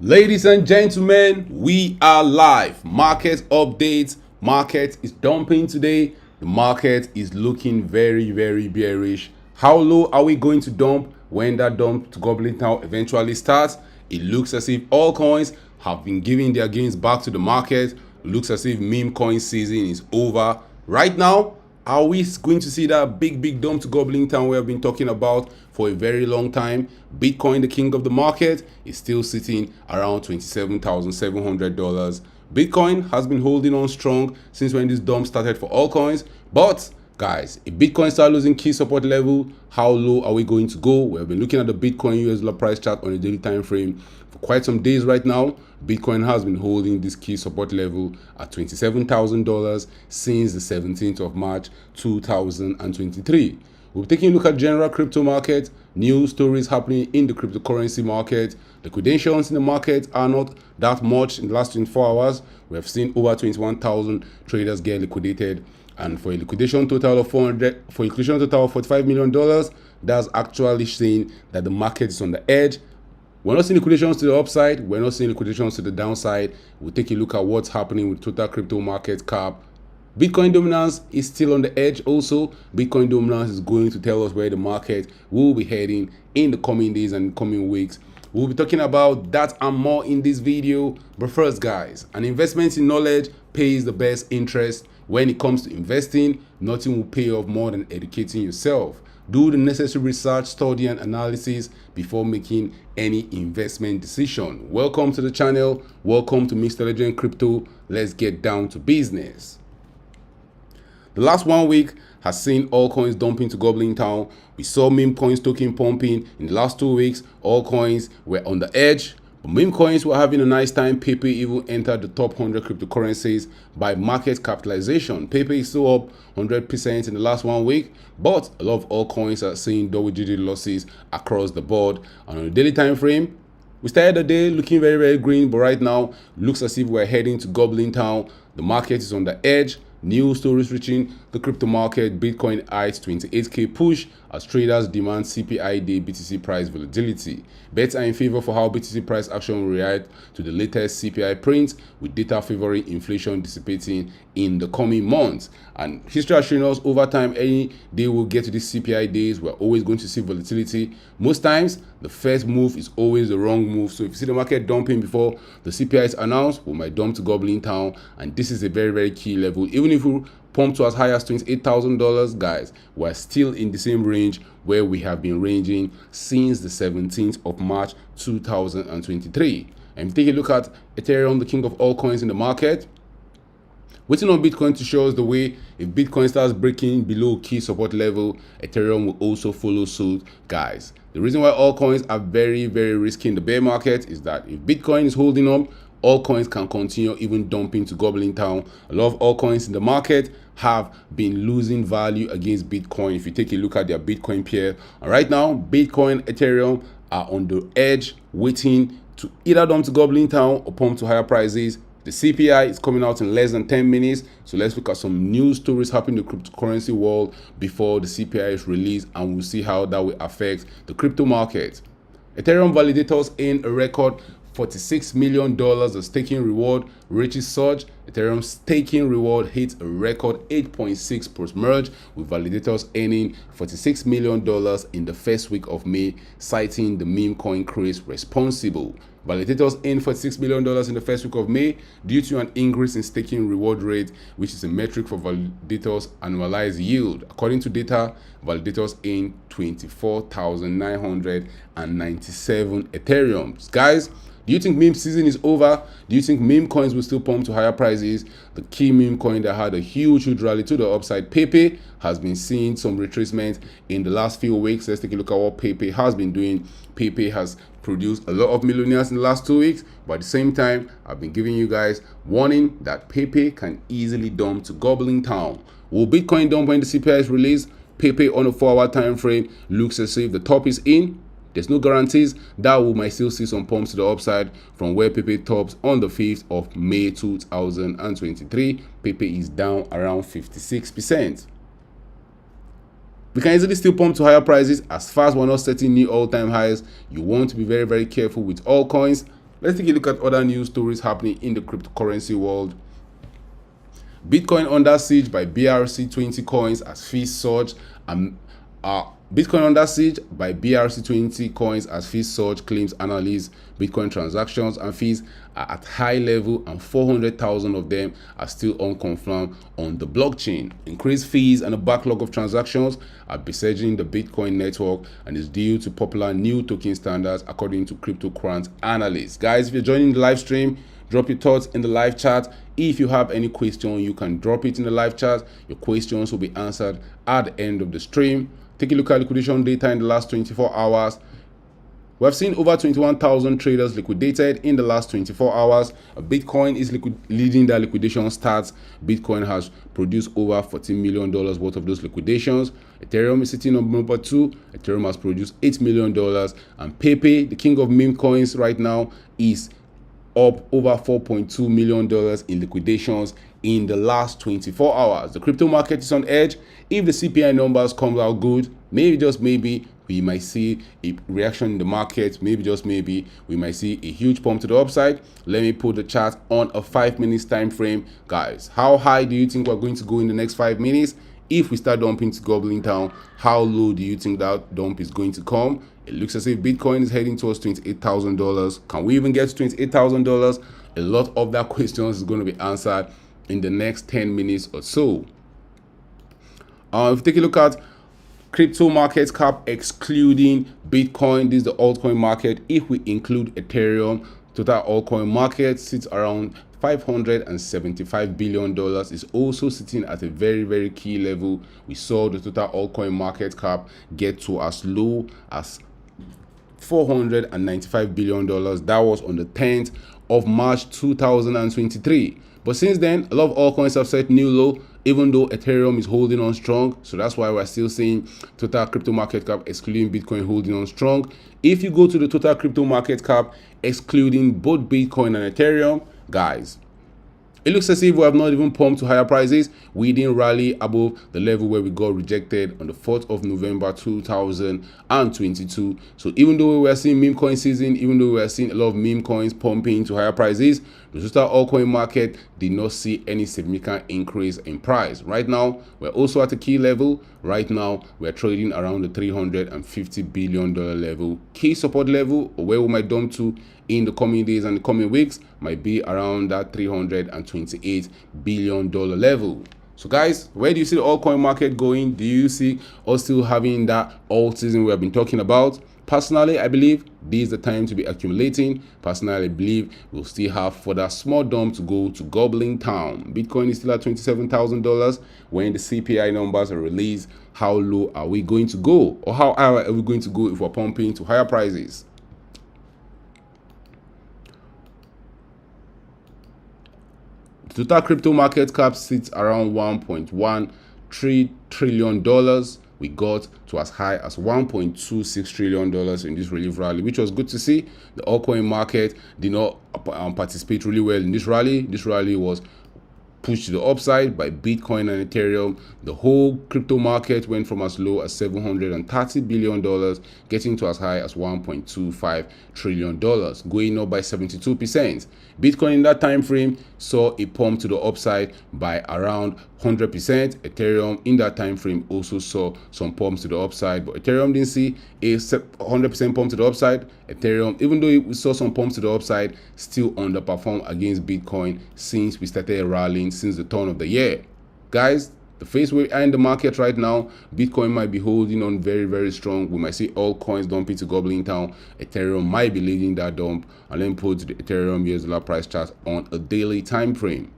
Ladies and gentlemen, we are live. Market updates. Market is dumping today. The market is looking very, very bearish. How low are we going to dump when that dump to gobbling town eventually starts? It looks as if all coins have been giving their gains back to the market. It looks as if meme coin season is over. Right now, are we going to see that big dump to gobbling town we have been talking about for a very long time? Bitcoin, the king of the market, is still sitting around $27,700. Bitcoin has been holding on strong since when this dump started for all coins. But guys, if Bitcoin starts losing key support level, how low are we going to go? We have been looking at the Bitcoin US dollar price chart on a daily time frame for quite some days right now. Bitcoin has been holding this key support level at $27,000 since the 17th of March 2023. We're taking a look at general crypto market, news stories happening in the cryptocurrency market. Liquidations in the market are not that much in the last 24 hours. We have seen over 21,000 traders get liquidated, and for a liquidation total of $45 million, that's actually saying that the market is on the edge. We're not seeing liquidations to the upside. We're not seeing liquidations to the downside. We'll take a look at what's happening with total crypto market cap. Bitcoin dominance is still on the edge also. Bitcoin dominance is going to tell us where the market will be heading in the coming days and coming weeks. We'll be talking about that and more in this video. But first, guys, an investment in knowledge pays the best interest. When it comes to investing, nothing will pay off more than educating yourself. Do the necessary research, study, and analysis before making any investment decision. Welcome to the channel. Welcome to Mr. Legend Crypto. Let's get down to business. The last 1 week has seen all coins dumping to gobbling town. We saw meme coins token pumping. In the last 2 weeks, all coins were on the edge. But meme coins were having a nice time. Pepe even entered the top 100 cryptocurrencies by market capitalization. Pepe is still up 100% in the last 1 week, but a lot of altcoins are seeing double-digit losses across the board. And on a daily time frame, we started the day looking very green, but right now looks as if we're heading to gobbling town. The market is on the edge. New stories reaching the crypto market. Bitcoin eyes 28k push as traders demand CPI day BTC price volatility. Bets are in favor for how BTC price action will react to the latest CPI print, with data favoring inflation dissipating in the coming months. And history has shown us over time, any day we'll get to these CPI days, we're always going to see volatility. Most times, the first move is always the wrong move. So if you see the market dumping before the CPI is announced, we might dump to gobbling town. And this is a very key level. Even if we pump to as high as $28,000, guys, we're still in the same range where we have been ranging since the 17th of March 2023. And if you take a look at Ethereum, the king of all coins in the market, waiting on Bitcoin to show us the way. If Bitcoin starts breaking below key support level, Ethereum will also follow suit, guys. The reason why all coins are very risky in the bear market is that if Bitcoin is holding up, all coins can continue even dumping to gobbling town. A lot of all coins in the market have been losing value against Bitcoin. If you take a look at their Bitcoin pair, and right now Bitcoin, Ethereum are on the edge, waiting to either dump to gobbling town or pump to higher prices. The CPI is coming out in less than 10 minutes. So let's look at some news stories happening in the cryptocurrency world before the CPI is released, and we'll see how that will affect the crypto market. Ethereum validators in a record $46 million of staking reward reaches surge. Ethereum's staking reward hits a record 8.6 post-merge, with validators earning $46 million in the first week of May, citing the meme coin craze responsible. Validators earned $46 million in the first week of May due to an increase in staking reward rate, which is a metric for validators' annualized yield. According to data, validators earned 24,997 Ethereums. Guys, do you think meme season is over? Do you think meme coins will still pump to higher prices? The key meme coin that had a huge rally to the upside, Pepe, has been seeing some retracement in the last few weeks. Let's take a look at what Pepe has been doing. Pepe has produced a lot of millionaires in the last 2 weeks, but at the same time, I've been giving you guys warning that Pepe can easily dump to gobbling town. Will Bitcoin dump when the CPI is released? Pepe on a 4-hour time frame looks as if the top is in. There's no guarantees that we might still see some pumps to the upside from where Pepe tops on the 5th of May 2023. Pepe is down around 56%. We can easily still pump to higher prices as far as we're not setting new all-time highs. You want to be very careful with all coins. Let's take a look at other news stories happening in the cryptocurrency world. Bitcoin under siege by BRC20 coins as fees surge. Bitcoin under siege by BRC20 coins as fees surge, claims analysts. Bitcoin transactions and fees are at high level and 400,000 of them are still unconfirmed on the blockchain. Increased fees and a backlog of transactions are besieging the Bitcoin network and is due to popular new token standards according to cryptocurrency analysts. Guys, if you're joining the live stream, drop your thoughts in the live chat. If you have any question, you can drop it in the live chat. Your questions will be answered at the end of the stream. Take a look at liquidation data in the last 24 hours. We have seen over 21,000 traders liquidated in the last 24 hours. Bitcoin is leading the liquidation stats. Bitcoin has produced over $14 million worth of those liquidations. Ethereum is sitting on number 2. Ethereum has produced $8 million. And Pepe, the king of meme coins right now, is up over $4.2 million in liquidations in the last 24 hours. The crypto market is on edge. If the CPI numbers come out good, maybe just maybe we might see a reaction in the market. Maybe just maybe we might see a huge pump to the upside. Let me put the chart on a 5 minutes time frame. Guys, how high do you think we're going to go in the next 5 minutes? If we start dumping to gobbling town, how low do you think that dump is going to come? It looks as if Bitcoin is heading towards $28,000. Can we even get to $28,000? A lot of that questions is going to be answered in the next 10 minutes or so. If you take a look at crypto market cap excluding Bitcoin, this is the altcoin market. If we include Ethereum, total altcoin market sits around $575 billion. Is also sitting at a very key level. We saw the total altcoin market cap get to as low as $495 billion. That was on the 10th of March 2023. But since then, a lot of altcoins have set new low, even though Ethereum is holding on strong. So that's why we're still seeing total crypto market cap excluding Bitcoin holding on strong. If you go to the total crypto market cap excluding both Bitcoin and Ethereum, guys, it looks as if we have not even pumped to higher prices. We didn't rally above the level where we got rejected on the 4th of November 2022. So even though we were seeing meme coin season, even though we were seeing a lot of meme coins pumping to higher prices, the total altcoin market did not see any significant increase in price. Right now, we're also at a key level. Right now, we're trading around the $350 billion level. Key support level, or where we might dump to in the coming days and the coming weeks, might be around that $328 billion level. So guys, where do you see the altcoin market going? Do you see us still having that alt season we have been talking about? Personally, I believe this is the time to be accumulating. Personally, I believe we'll still have further small dump to go to gobbling town. Bitcoin is still at $27,000. When the CPI numbers are released, how low are we going to go? Or how high are we going to go if we're pumping to higher prices? The total crypto market cap sits around $1.13 trillion. We got to as high as $1.26 trillion in this relief rally, which was good to see. The altcoin market did not participate really well in this rally. This rally was pushed to the upside by Bitcoin and Ethereum. The whole crypto market went from as low as $730 billion, getting to as high as $1.25 trillion, going up by 72%. Bitcoin in that time frame saw a pump to the upside by around 100%. Ethereum in that time frame also saw some pumps to the upside, but Ethereum didn't see a 100% pump to the upside. Ethereum, even though we saw some pumps to the upside, still underperformed against Bitcoin since we started rallying since the turn of the year. Guys, the phase we are in the market right now, Bitcoin might be holding on very strong. We might see all coins dumping to gobbling town. Ethereum might be leading that dump. And then put the Ethereum US dollar price chart on a daily time frame.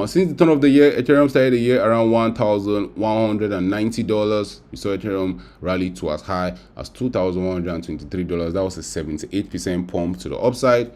Since the turn of the year, Ethereum started the year around $1,190. We saw Ethereum rally to as high as $2,123. That was a 78% pump to the upside.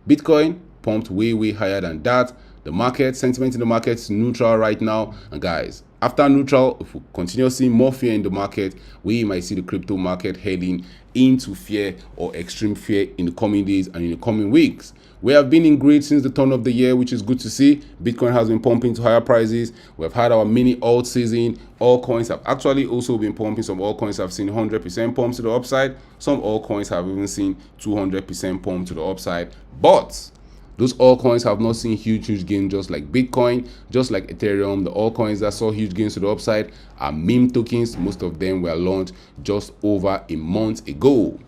Bitcoin pumped way higher than that. The market sentiment in the market is neutral right now. And guys, After neutral, if we continue seeing more fear in the market, we might see the crypto market heading into fear or extreme fear in the coming days and in the coming weeks. We have been in grade since the turn of the year, which is good to see. Bitcoin has been pumping to higher prices. We've had our mini alt season. Altcoins have actually also been pumping. Some altcoins have seen 100% pumps to the upside. Some altcoins have even seen 200% pump to the upside. But those altcoins have not seen huge gains, just like Bitcoin, just like Ethereum. The altcoins that saw huge gains to the upside are meme tokens. Most of them were launched just over a month ago.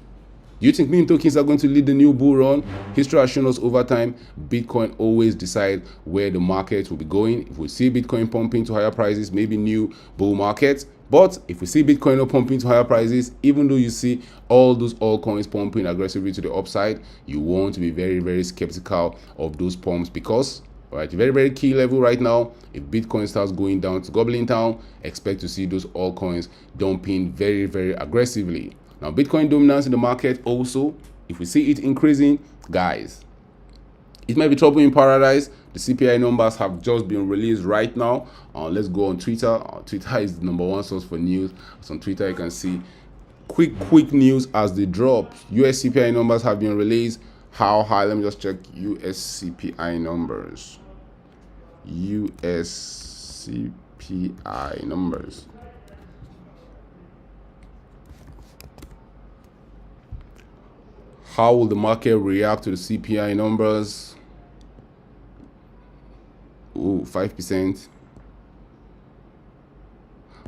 Do you think meme tokens are going to lead the new bull run? History has shown us over time, Bitcoin always decides where the market will be going. If we see Bitcoin pumping to higher prices, maybe new bull markets. But if we see Bitcoin not pumping to higher prices, even though you see all those altcoins pumping aggressively to the upside, you want to be very skeptical of those pumps because right, very key level right now. If Bitcoin starts going down to Goblin Town, expect to see those altcoins dumping very aggressively. Now, Bitcoin dominance in the market also, if we see it increasing, guys, it might be trouble in paradise. The CPI numbers have just been released right now. Let's go on Twitter. Twitter is the #1 source for news. So on Twitter, you can see quick news as they drop. US CPI numbers have been released. How high? Let me just check US CPI numbers. US CPI numbers. How will the market react to the CPI numbers? Oh, 5%.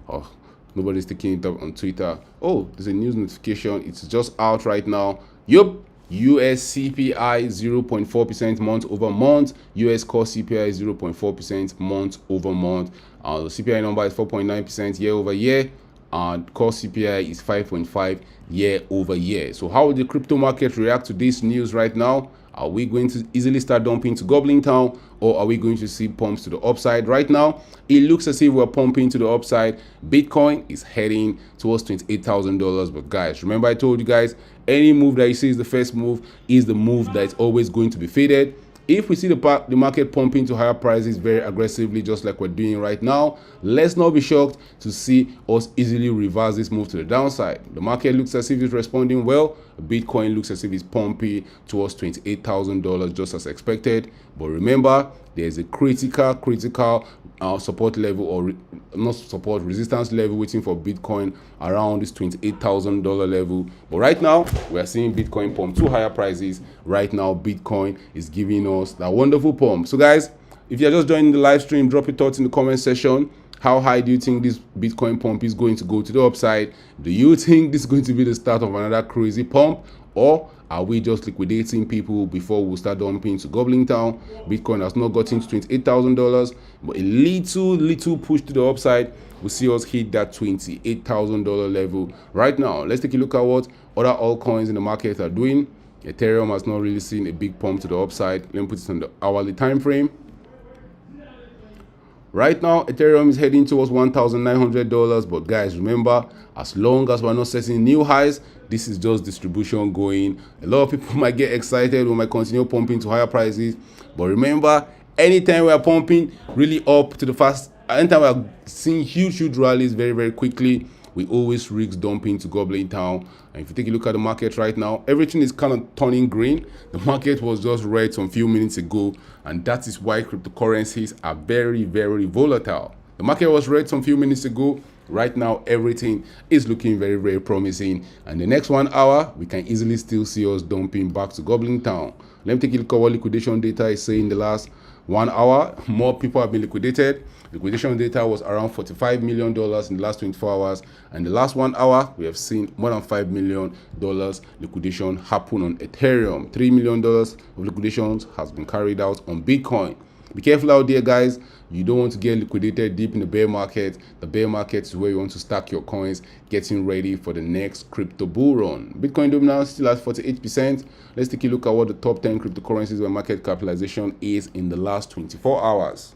Oh, nobody's taking it up on Twitter. Oh, there's a news notification. It's just out right now. Yup. US CPI 0.4% month over month. US core CPI 0.4% month over month. The CPI number is 4.9% year over year. And core CPI is 5.5 year over year. So how will the crypto market react to this news right now? Are we going to easily start dumping to Goblin Town, or are we going to see pumps to the upside? Right now, it looks as if we're pumping to the upside. Bitcoin is heading towards $28,000. But guys, remember I told you guys, any move that you see is the first move is the move that is always going to be faded. If we see the market pumping to higher prices very aggressively, just like we're doing right now, let's not be shocked to see us easily reverse this move to the downside. The market looks as if it's responding well. Bitcoin looks as if it's pumping towards $28,000 just as expected. But remember, there's a critical support level, or not support, resistance level waiting for Bitcoin around this $28,000 level. But right now, we are seeing Bitcoin pump to higher prices. Right now, Bitcoin is giving us that wonderful pump. So guys, if you're just joining the live stream, drop your thoughts in the comment section. How high do you think this Bitcoin pump is going to go to the upside? Do you think this is going to be the start of another crazy pump? Or are we just liquidating people before we start dumping to Goblin Town? Bitcoin has not gotten to $28,000, but a little push to the upside will see us hit that $28,000 level. Right now, let's take a look at what other altcoins in the market are doing. Ethereum has not really seen a big pump to the upside. Let me put it on the hourly time frame. Right now, Ethereum is heading towards $1,900. But guys, remember, as long as we're not setting new highs, this is just distribution going. A lot of people might get excited. We might continue pumping to higher prices. But remember, anytime we are pumping really up to the fast, anytime we are seeing huge rallies very quickly, we always risk dumping to Goblin Town. And if you take a look at the market right now, everything is kind of turning green. The market was just red some few minutes ago, and that is why cryptocurrencies are very volatile. The market was red some few minutes ago. Right now, everything is looking very promising. And the next 1 hour, we can easily still see us dumping back to Goblin Town. Let me take a look at what liquidation data is saying in the last 1 hour. More people have been liquidated. Liquidation data was around $45 million in the last 24 hours. And the last 1 hour, we have seen more than $5 million liquidation happen on Ethereum. $3 million of liquidations has been carried out on Bitcoin. Be careful out there, guys. You don't want to get liquidated deep in the bear market. The bear market is where you want to stack your coins, getting ready for the next crypto bull run. Bitcoin dominance still at 48%. Let's take a look at what the top 10 cryptocurrencies by market capitalization is in the last 24 hours.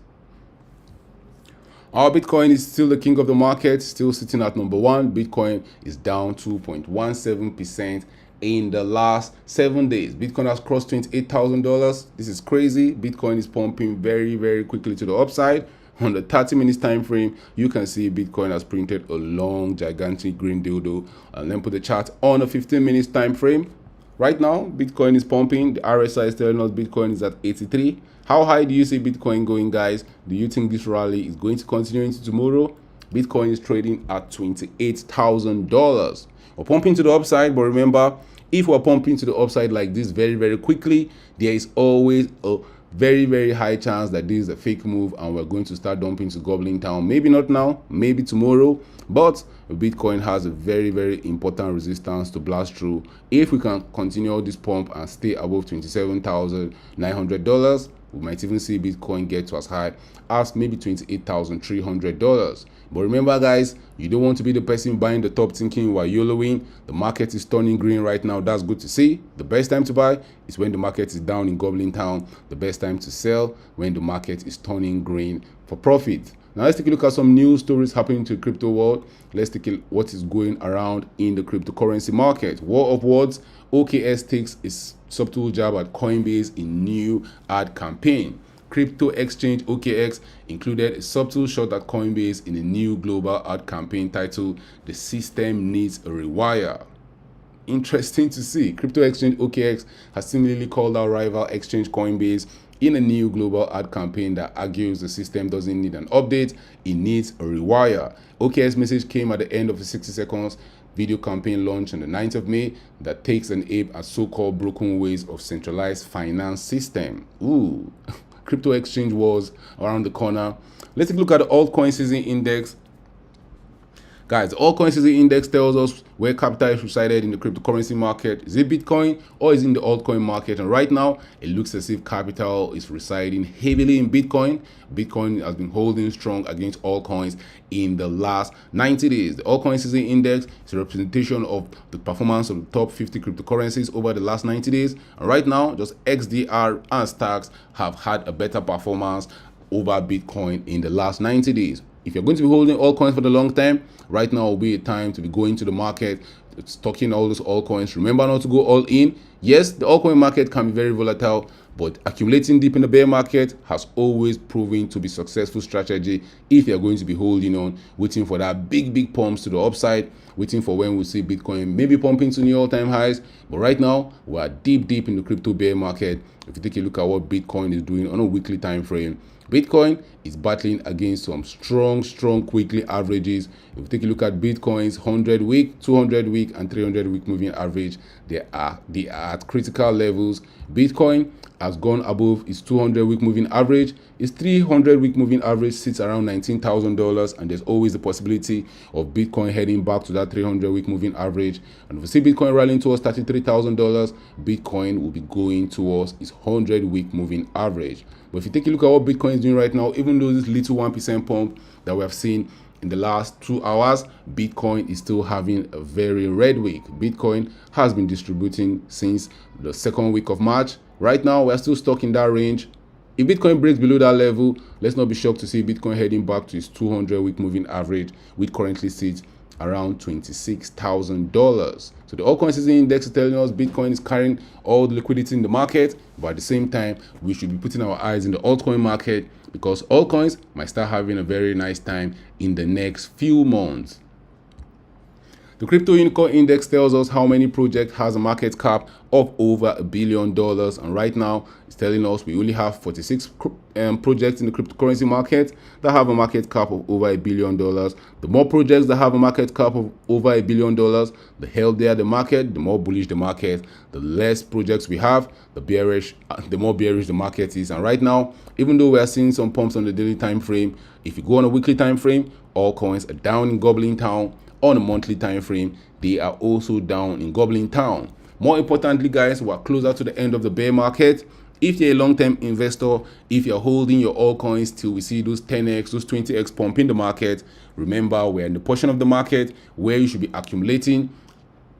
Our Bitcoin is still the king of the market, still sitting at #1. Bitcoin is down 2.17% in the last 7 days. Bitcoin has crossed $28,000. This is crazy. Bitcoin is pumping very quickly to the upside. On the 30 minutes time frame, you can see Bitcoin has printed a long, gigantic green dildo. And then put the chart on a 15 minutes time frame. Right now, Bitcoin is pumping. The RSI is telling us Bitcoin is at 83. How high do you see Bitcoin going, guys? Do you think this rally is going to continue into tomorrow? Bitcoin is trading at $28,000. We're pumping to the upside, but remember, if we're pumping to the upside like this very, very quickly, there is always a very, very high chance that this is a fake move and we're going to start dumping to Goblin Town. Maybe not now, maybe tomorrow, but Bitcoin has a very, very important resistance to blast through. If we can continue this pump and stay above $27,900, we might even see Bitcoin get to as high as maybe $28,300. But remember, guys, you don't want to be the person buying the top thinking while YOLOing. The market is turning green right now. That's good to see. The best time to buy is when the market is down in Goblin Town. The best time to sell when the market is turning green for profit. Now let's take a look at some news stories happening to the crypto world. Let's take a look at what is going around in the cryptocurrency market. War of words. OKX takes a subtle jab at Coinbase in new ad campaign. Crypto exchange OKX included a subtle shot at Coinbase in a new global ad campaign titled "The System Needs a Rewire." Interesting to see. Crypto exchange OKX has similarly called out rival exchange Coinbase in a new global ad campaign that argues the system doesn't need an update, it needs a rewire. OKX message came at the end of a 60 seconds video campaign launched on the 9th of May that takes an aim at so-called broken ways of centralized finance system. Ooh. Crypto exchange wars around the corner. Let's take a look at the altcoin season index. Guys, the altcoin season index tells us where capital is resided in the cryptocurrency market. Is it Bitcoin or is it in the altcoin market? And right now, it looks as if capital is residing heavily in Bitcoin. Bitcoin has been holding strong against altcoins in the last 90 days. The altcoin season index is a representation of the performance of the top 50 cryptocurrencies over the last 90 days. And right now, just XDR and Stacks have had a better performance over Bitcoin in the last 90 days. If you're going to be holding altcoins for the long time, right now will be a time to be going to the market, stocking all those altcoins. Remember not to go all in. Yes, the altcoin market can be very volatile, but accumulating deep in the bear market has always proven to be a successful strategy if you're going to be holding on, waiting for that big pumps to the upside, waiting for when we see Bitcoin maybe pumping to new all-time highs. But right now, we're deep in the crypto bear market. If you take a look at what Bitcoin is doing on a weekly time frame, Bitcoin is battling against some strong weekly averages. If you take a look at Bitcoin's 100-week, 200-week, and 300-week moving average, they are at critical levels. Bitcoin has gone above its 200-week moving average. Its 300-week moving average sits around $19,000, and there's always the possibility of Bitcoin heading back to that 300-week moving average. And if we see Bitcoin rallying towards $33,000, Bitcoin will be going towards its 100-week moving average. But if you take a look at what Bitcoin is doing right now, even though this little 1% pump that we have seen in the last 2 hours, Bitcoin is still having a very red week. Bitcoin has been distributing since the second week of March. Right now, we're still stuck in that range. If Bitcoin breaks below that level, let's not be shocked to see Bitcoin heading back to its 200-week moving average, which currently sits around $26,000. So the altcoin season index is telling us Bitcoin is carrying all the liquidity in the market, but at the same time, we should be putting our eyes in the altcoin market because altcoins might start having a very nice time in the next few months. The crypto unicorn index tells us how many projects has a market cap of over $1 billion, and right now it's telling us we only have 46 projects in the cryptocurrency market that have a market cap of over $1 billion. The more projects that have a market cap of over $1 billion, the healthier the market, the more bullish the market. The less projects we have, the more bearish the market is. And right now, even though we are seeing some pumps on the daily time frame, if you go on a weekly time frame, all coins are down in Goblin Town. On a monthly time frame, they are also down in Goblin Town. More importantly, guys, we're closer to the end of the bear market. If you're a long-term investor, if you're holding your altcoins till we see those 10x, those 20x pump in the market, remember we're in the portion of the market where you should be accumulating.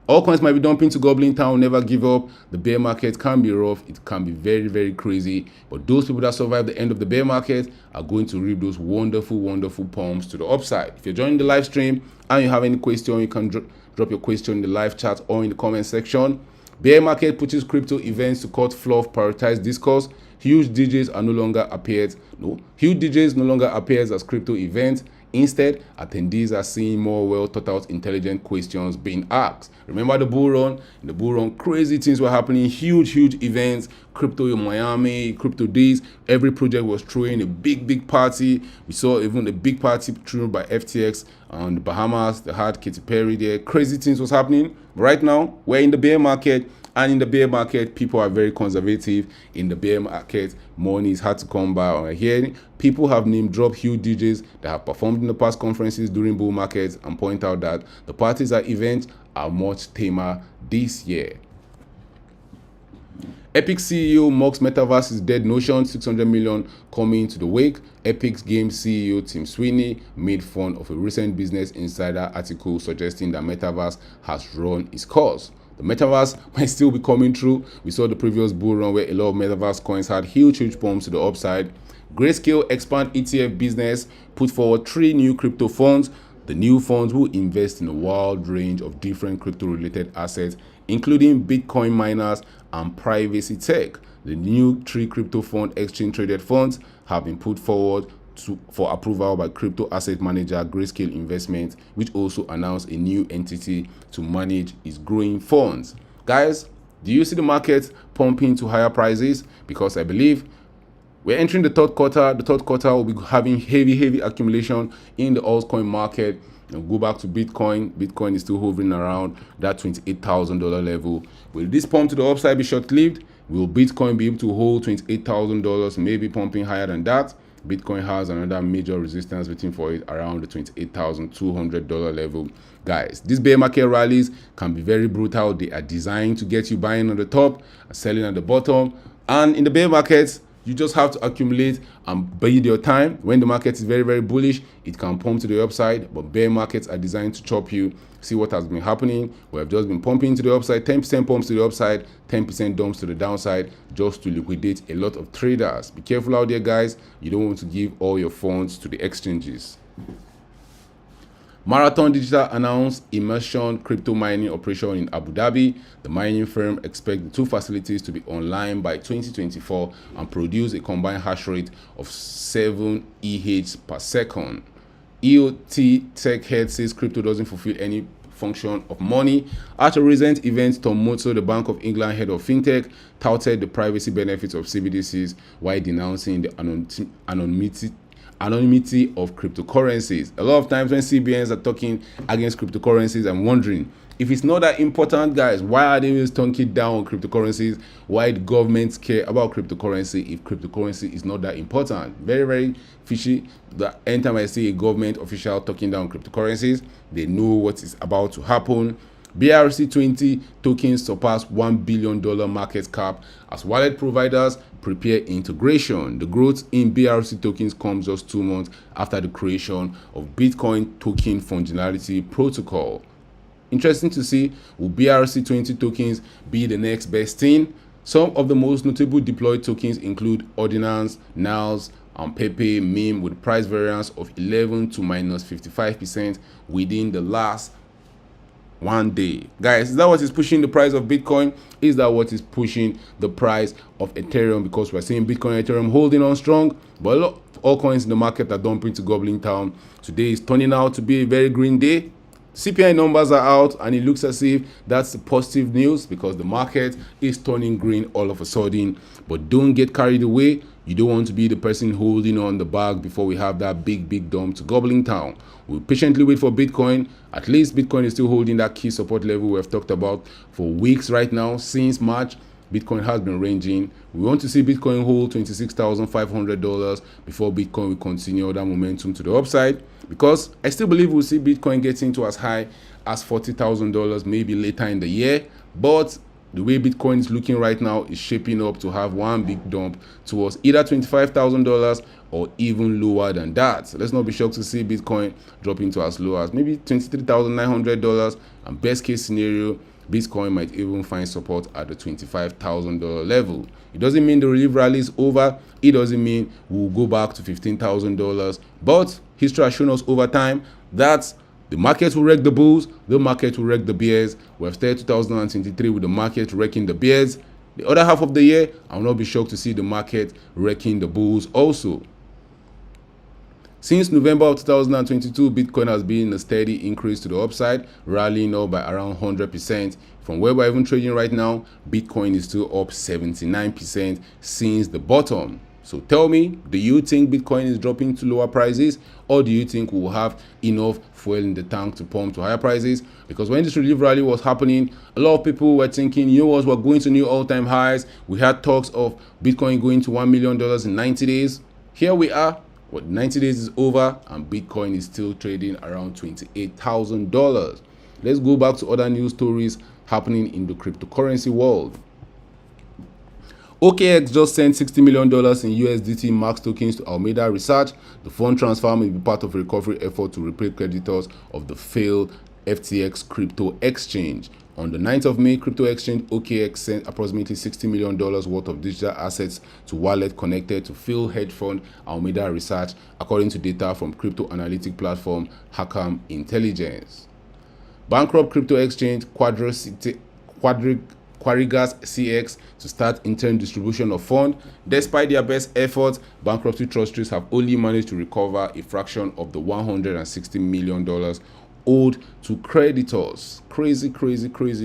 Altcoins might be dumping to Goblin Town. Never give up. The bear market can be rough. It can be very crazy. But those people that survive the end of the bear market are going to reap those wonderful pumps to the upside. If you're joining the live stream and you have any question, you can drop your question in the live chat or in the comment section. Bear market pushes crypto events to cut fluff, prioritize discourse. huge DJs are no longer appears. No, huge DJs no longer appears as crypto events. Instead, attendees are seeing more well thought out intelligent questions being asked. Remember the bull run? In the bull run, crazy things were happening, huge events, crypto in Miami, crypto days. Every project was throwing a big party. We saw even a big party thrown by FTX on the Bahamas. They had Katy Perry there. Crazy things was happening. Right now, we're in the bear market. And in the bear market, people are very conservative. In the bear market, money is hard to come by. On here, people have name dropped huge DJs that have performed in the past conferences during bull markets and point out that the parties at events are much tamer this year. Epic CEO mocks Metaverse's dead notion, 600 million coming to the wake. Epic's game CEO Tim Sweeney made fun of a recent Business Insider article suggesting that Metaverse has run its course. The Metaverse might still be coming through. We saw the previous bull run where a lot of Metaverse coins had huge pumps to the upside. Grayscale expand ETF business, put forward 3 new crypto funds. The new funds will invest in a wide range of different crypto-related assets, including Bitcoin miners and privacy tech. The new 3 crypto fund exchange-traded funds have been put forward for approval by crypto asset manager Grayscale Investments, which also announced a new entity to manage its growing funds. Guys, do you see the market pumping to higher prices? Because I believe we're entering the third quarter. The third quarter will be having heavy accumulation in the altcoin market. And go back to Bitcoin. Bitcoin is still hovering around that $28,000 level. Will this pump to the upside be short-lived? Will Bitcoin be able to hold $28,000, maybe pumping higher than that? Bitcoin has another major resistance waiting for it around the $28,200 level. Guys, these bear market rallies can be very brutal. They are designed to get you buying on the top and selling at the bottom. And in the bear markets, you just have to accumulate and bide your time. When the market is very bullish, it can pump to the upside, but bear markets are designed to chop you. See what has been happening. We have just been pumping to the upside, 10% pumps to the upside, 10% dumps to the downside, just to liquidate a lot of traders. Be careful out there, guys. You don't want to give all your funds to the exchanges. Marathon Digital announced immersion crypto mining operation in Abu Dhabi. The mining firm expects the 2 facilities to be online by 2024 and produce a combined hash rate of 7 EH per second. EOT Tech Head says crypto doesn't fulfill any function of money. At a recent event, Tom Motso, the Bank of England head of fintech, touted the privacy benefits of CBDCs while denouncing the anonymity of cryptocurrencies. A lot of times when CBNs are talking against cryptocurrencies, I'm wondering, if it's not that important, guys, why are they always talking down on cryptocurrencies? Why do governments care about cryptocurrency if cryptocurrency is not that important? Very fishy. That anytime I see a government official talking down cryptocurrencies, they know what is about to happen. BRC20 tokens surpass $1 billion market cap as wallet providers prepare integration. The growth in BRC tokens comes just 2 months after the creation of Bitcoin token fungibility protocol. Interesting to see, will BRC20 tokens be the next best thing? Some of the most notable deployed tokens include Ordinance, NALS, and Pepe meme with price variance of 11 to minus 55% within the last 1 day. Guys, is that what is pushing the price of Bitcoin? Is that what is pushing the price of Ethereum? Because we're seeing Bitcoin and Ethereum holding on strong, but a lot of altcoins in the market are dumping to Goblin Town. Today is turning out to be a very green day. CPI numbers are out and it looks as if that's the positive news because the market is turning green all of a sudden. But don't get carried away. You don't want to be the person holding on the bag before we have that big dump to Goblin Town. We'll patiently wait for Bitcoin. At least Bitcoin is still holding that key support level we have talked about for weeks right now. Since March, Bitcoin has been ranging. We want to see Bitcoin hold $26,500 before Bitcoin will continue that momentum to the upside, because I still believe we'll see Bitcoin getting to as high as $40,000 maybe later in the year. But the way Bitcoin is looking right now is shaping up to have one big dump towards either $25,000 or even lower than that. So let's not be shocked to see Bitcoin dropping to as low as maybe $23,900, and best case scenario, Bitcoin might even find support at the $25,000 level. It doesn't mean the relief rally is over. It doesn't mean we'll go back to $15,000. But history has shown us over time that the market will wreck the bulls, the market will wreck the bears. We have started 2023 with the market wrecking the bears. The other half of the year, I will not be shocked to see the market wrecking the bulls also. Since November of 2022, Bitcoin has been a steady increase to the upside, rallying up by around 100%. From where we're even trading right now, Bitcoin is still up 79% since the bottom. So tell me, do you think Bitcoin is dropping to lower prices, or do you think we'll have enough fuel in the tank to pump to higher prices? Because when this relief rally was happening, a lot of people were thinking, you know what, we're going to new all-time highs. We had talks of Bitcoin going to $1 million in 90 days. Here we are. What, 90 days is over and Bitcoin is still trading around $28,000. Let's go back to other news stories happening in the cryptocurrency world. OKX just sent $60 million in USDT Max tokens to Alameda Research. The fund transfer may be part of a recovery effort to repay creditors of the failed FTX crypto exchange. On the 9th of May, crypto exchange OKX sent approximately $60 million worth of digital assets to wallet connected to failed hedge fund Alameda Research, according to data from crypto analytic platform Hackam Intelligence. Bankrupt crypto exchange Quadrigas CX to start interim distribution of fund. Despite their best efforts, bankruptcy trustees have only managed to recover a fraction of the $160 million owed to creditors. Crazy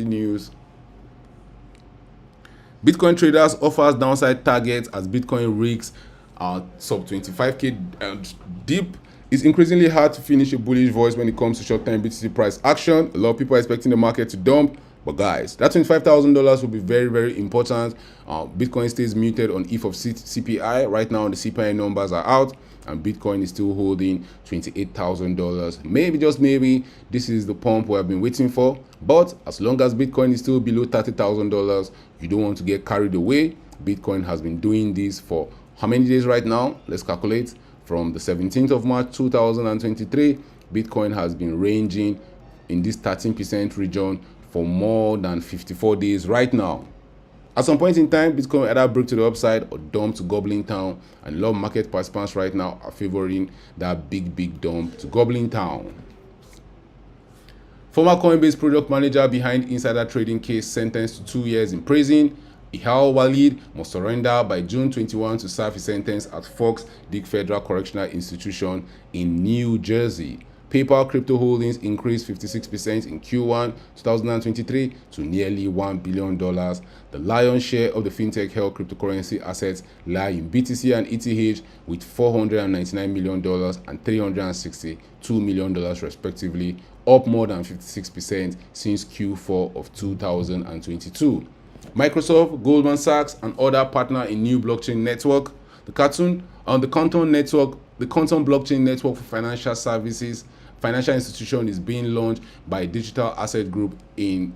news. Bitcoin traders offers downside targets as Bitcoin rigs sub 25k deep. It's increasingly hard to finish a bullish voice when it comes to short-term BTC price action. A lot of people are expecting the market to dump. But guys, that $25,000 will be very important. Bitcoin stays muted on ETH of CPI. Right now, the CPI numbers are out, and Bitcoin is still holding $28,000. Maybe, just maybe, this is the pump we have been waiting for. But as long as Bitcoin is still below $30,000, you don't want to get carried away. Bitcoin has been doing this for how many days right now? Let's calculate. From the 17th of March 2023, Bitcoin has been ranging in this 13% region for more than 54 days right now. At some point in time, Bitcoin either break to the upside or dump to Goblin Town, and a lot of market participants right now are favoring that big dump to Goblin Town. Former Coinbase product manager behind insider trading case sentenced to 2 years in prison. Ihal Walid must surrender by June 21 to serve his sentence at Fox Dick Federal Correctional Institution in New Jersey. PayPal crypto holdings increased 56% in Q1 2023 to nearly $1 billion. The lion's share of the fintech held cryptocurrency assets lie in BTC and ETH with $499 million and $362 million respectively, up more than 56% since Q4 of 2022. Microsoft, Goldman Sachs, and other partner in new blockchain network. The Canton blockchain network for financial services, financial institution is being launched by Digital Asset Group in.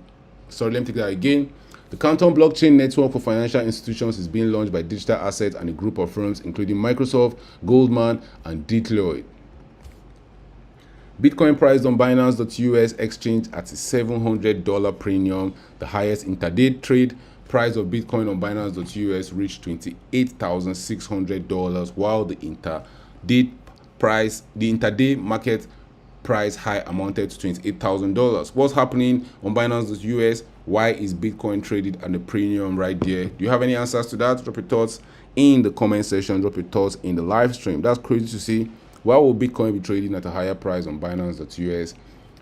Sorry, let me take that again. The Canton blockchain network for financial institutions is being launched by Digital Asset and a group of firms including Microsoft, Goldman, and Deloitte. Bitcoin priced on Binance.US exchange at a $700 premium. The highest intraday trade price of Bitcoin on Binance.US reached $28,600, while the intraday market price high amounted to $28,000. What's happening on Binance.US? Why is Bitcoin traded at a premium right there? Do you have any answers to that? Drop your thoughts in the comment section. Drop your thoughts in the live stream. That's crazy to see. Why will Bitcoin be trading at a higher price on Binance.US?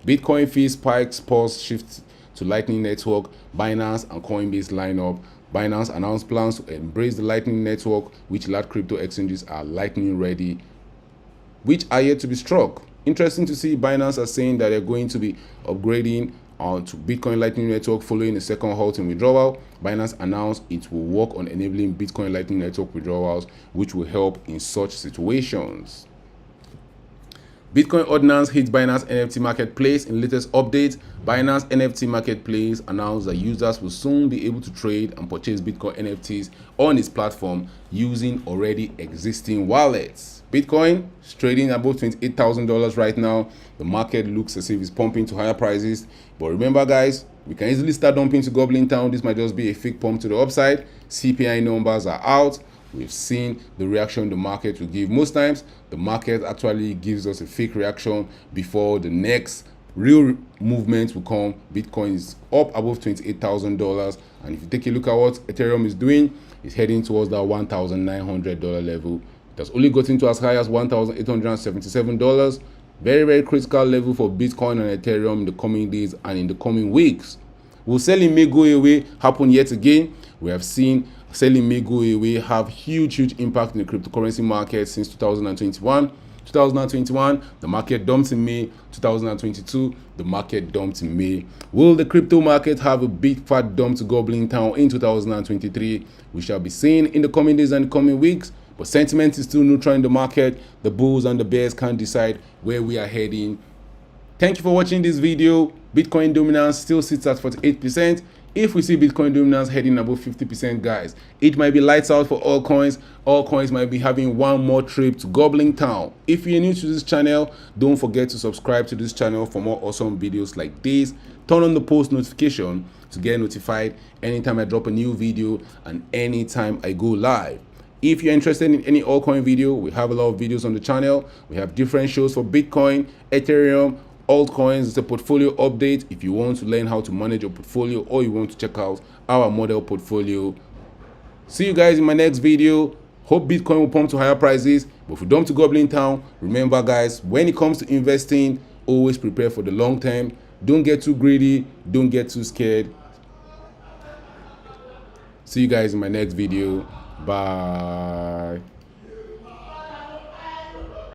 Bitcoin fee spikes, pause, shift to Lightning Network. Binance and Coinbase line up. Binance announced plans to embrace the Lightning Network, which large crypto exchanges are Lightning ready, which are yet to be struck. Interesting to see Binance are saying that they're going to be upgrading to Bitcoin Lightning Network following a second halt in withdrawal. Binance announced it will work on enabling Bitcoin Lightning Network withdrawals, which will help in such situations. Bitcoin ordinance hits Binance NFT Marketplace. In latest update, Binance NFT Marketplace announced that users will soon be able to trade and purchase Bitcoin NFTs on its platform using already existing wallets. Bitcoin is trading above $28,000 right now. The market looks as if it's pumping to higher prices. But remember, guys, we can easily start dumping to Goblin Town. This might just be a fake pump to the upside. CPI numbers are out. We've seen the reaction the market will give. Most times, the market actually gives us a fake reaction before the next real movement will come. Bitcoin is up above $28,000, and if you take a look at what Ethereum is doing, it's heading towards that $1,900 level. It has only gotten to as high as $1,877. Very, very critical level for Bitcoin and Ethereum in the coming days and in the coming weeks. Will selling may go away happen yet again? We have seen selling may go away have huge impact in the cryptocurrency market since 2021. 2021, the market dumped in May. 2022, the market dumped in May. Will the crypto market have a big fat dump to goblin town in 2023? We shall be seeing in the coming days and the coming weeks. But sentiment is still neutral in the market. The bulls and the bears can't decide where we are heading. Thank you for watching this video. Bitcoin dominance still sits at 48%. If we see Bitcoin dominance heading above 50%, guys, it might be lights out for altcoins. Altcoins might be having one more trip to goblin town. If you're new to this channel, don't forget to subscribe to this channel for more awesome videos like this. Turn on the post notification to get notified anytime I drop a new video and anytime I go live. If you're interested in any altcoin video, we have a lot of videos on the channel. We have different shows for Bitcoin, Ethereum, altcoins. It's a portfolio update. If you want to learn how to manage your portfolio or you want to check out our model portfolio. See you guys in my next video. Hope Bitcoin will pump to higher prices. But if we dump to goblin town, remember guys, when it comes to investing, always prepare for the long term. Don't get too greedy. Don't get too scared. See you guys in my next video. Bye.